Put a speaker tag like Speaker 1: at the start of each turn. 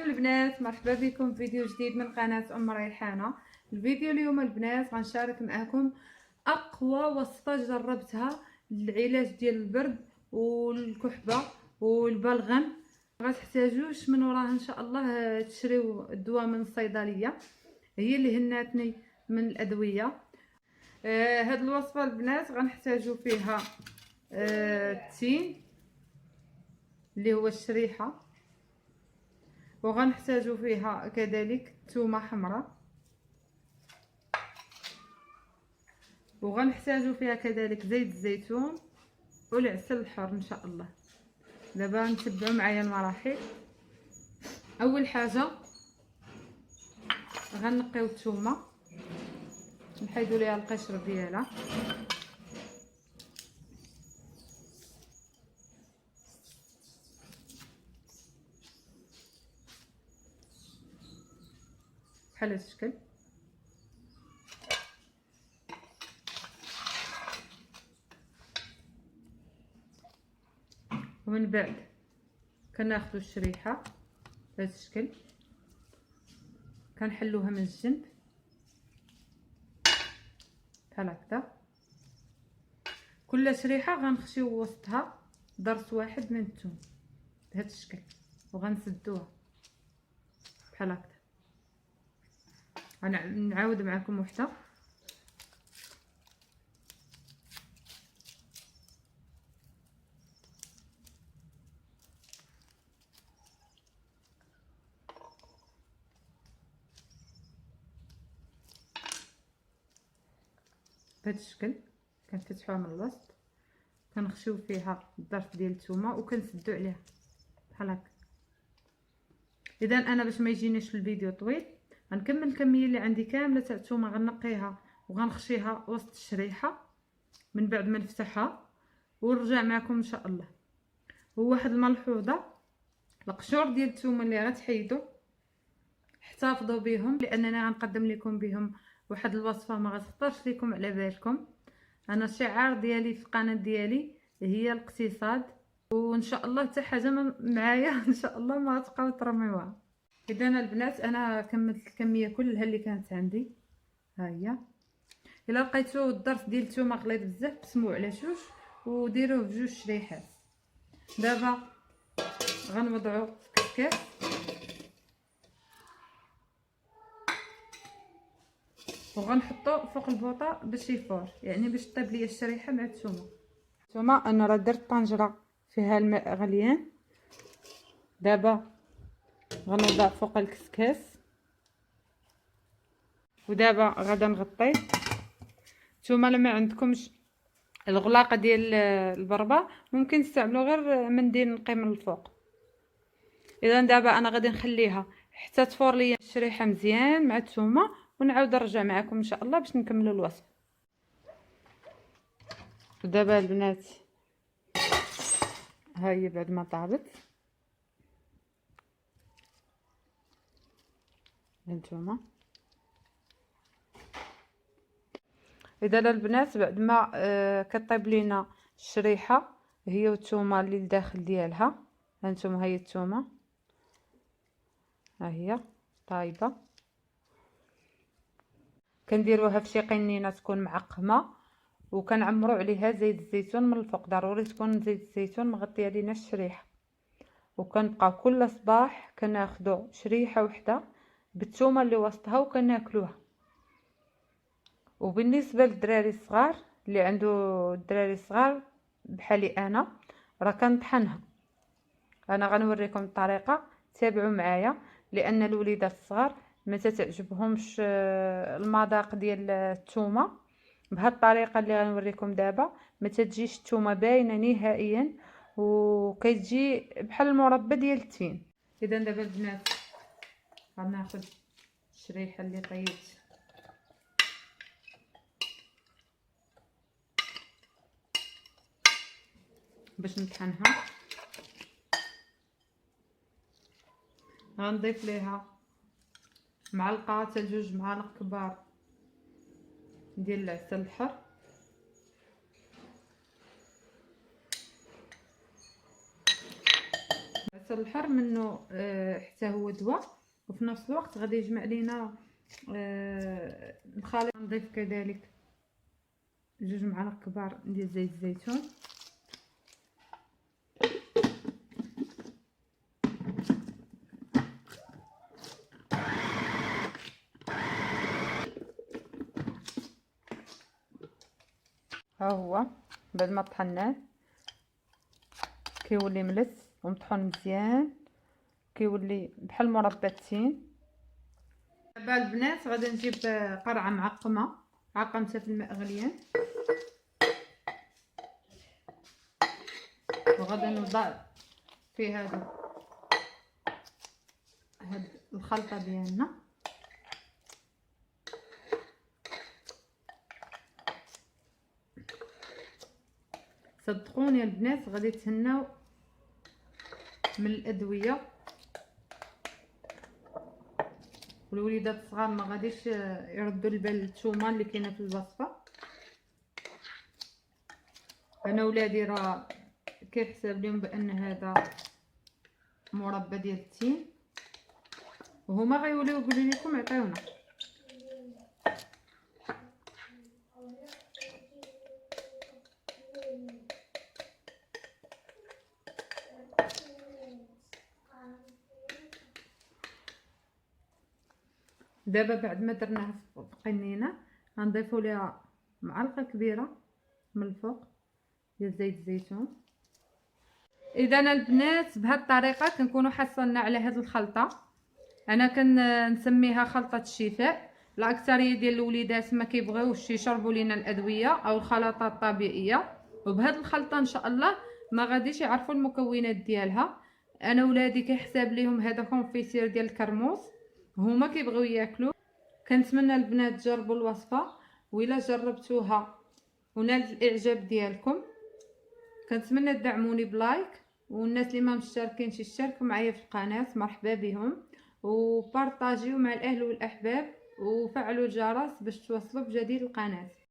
Speaker 1: البنات، مرحبا بكم في فيديو جديد من قناة ام ريحانة. الفيديو اليوم البنات غنشارك معكم اقوى وصفة جربتها للعلاج ديال البرد والكحبة والبلغم. غتحتاجوش من وراها ان شاء الله تشريو الدواء من الصيدلية، هي اللي هناتني من الادوية. هاد الوصفة البنات غنحتاجو فيها التين اللي هو الشريحة، وغنحتاجو فيها كذلك ثومه حمراء، وغنحتاجو فيها كذلك زيت الزيتون والعسل الحر ان شاء الله. دابا نتبعوا معايا المراحل. اول حاجه غنقيو الثومه، نحيدوا ليها القشر ديالها، بحال هذا الشكل. ومن بعد كناخذوا الشريحه بهذا الشكل، كنحلوها من الجنب بحال هكذا. كل شريحه غنخشيو وسطها ضرس واحد من الثوم بهذا الشكل، وغنسدوها بحال هكذا. غنعاود معكم وحده. بهذا الشكل كنفتحوها من الوسط، كنخشيو فيها الظرف ديال الثومه وكنسدو عليها بحال هكا. اذا انا باش ما يجينيش في الفيديو طويل غنكمل الكميه اللي عندي كامله تاع الثومه، غنقيها وغنخشيها وسط الشريحه من بعد ما نفتحها ونرجع معكم ان شاء الله. وواحد الملحوظه، القشور ديال الثومه اللي غتحيدوا احتفظوا بهم، لاننا غنقدم لكم بهم واحد الوصفه ما غتخطرش لكم على بالكم. انا الشعار ديالي في القناه ديالي هي الاقتصاد، وان شاء الله حتى حاجه معايا ان شاء الله ما تبقاو ترميوها. اذا البنات انا كملت الكميه كلها اللي كانت عندي، ها هي. الا لقيتو الضرس ديال الثومه غليظ بزاف قسموه على جوج وديروه بجوج شريحات. دابا غنوضعو في كاس وغنحطو فوق البوطه باش يفور، يعني باش طيب ليا الشريحه مع الثومه. انا راه درت طنجره فيها الماء غليان. دابا غنوضع فوق الكسكاس، ودابا غادا نغطيه. نتوما لما عندكمش الغلاقه ديال البربه ممكن تستعملوا غير منديل نقي من الفوق. اذا دابا انا غادي نخليها حتى تفور ليا الشريحه مزيان مع الثومه، ونعاود نرجع معكم ان شاء الله باش نكملوا الوصفه. ودابا البنات ها هي بعد ما طابت هانتوما. اذا البنات بعد ما كطيب لينا الشريحه هي والثومه اللي لداخل ديالها، هانتوما هي الثومه ها هي طايبه. كنديروها في شي قنينه تكون معقمه، وكنعمروا عليها زيت الزيتون من الفوق، ضروري تكون زيت الزيتون مغطيه لينا الشريحه. وكنبقاو كل صباح كناخذوا شريحه وحده بالثومه اللي وسطها وكناكلوها. وبالنسبه للدراري الصغار اللي عنده الدراري الصغار بحالي انا، راه كنطحنها. انا غنوريكم الطريقه، تابعوا معايا، لان الوليدات الصغار ما تعجبهمش المذاق ديال الثومه. بهذه الطريقه اللي غنوريكم دابا ما تجيش الثومه باينه نهائيا، وكتجي بحال المربى ديال التين. اذا دابا البنات غناخذ الشريحه اللي طيبت باش نطحنها. غنضيف ليها معلقه حتى جوج معالق كبار ديال العسل الحر، السلحر منه حتى هو دواء، وفي نفس الوقت غادي يجمع لينا نخلط. نضيف كذلك 2 معالق كبار ديال زيت الزيتون، ها هو بعد ما طحناه كيولي ملس ومطحون مزيان، كيولي بحال مربى التين. دابا البنات غادي نجيب قرعه معقمه عقمتها في الماء غليان، وغادي نوضع في هاد الخلطه ديالنا. صدقوني البنات غادي تهناو من الادويه، والوليدات الصغار ما غاديش يردوا البال الثومه اللي كاينه في الوصفه. انا ولادي راه كيحسب لهم بان هذا مربى ديال التين، وهما غيوليو يقولوا لكم عطيونا. دابا بعد ما درناها في قنينه غنضيفوا ليها معلقه كبيره من الفوق ديال زيت الزيتون. اذا البنات بهذه الطريقه كنكونوا حصلنا على هذه الخلطه. انا كنسميها خلطه الشفاء. الاكثريه ديال الوليدات ما كيبغيوش يشربوا لينا الادويه او الخلطات الطبيعيه، وبهذه الخلطه ان شاء الله ما غاديش يعرفوا المكونات ديالها. انا ولادي كيحساب ليهم هذا كونفيسير ديال الكرموس، هما كيبغيو ياكلوا. كنتمنى البنات تجربوا الوصفه، وإلا جربتوها ونالت الاعجاب ديالكم كنتمنى تدعموني بلايك، والناس اللي ما مشتركينش يشتركوا معايا في القناه مرحبا بهم، وبارطاجيو مع الاهل والاحباب، وفعلوا الجرس باش توصلوا بجديد القناه.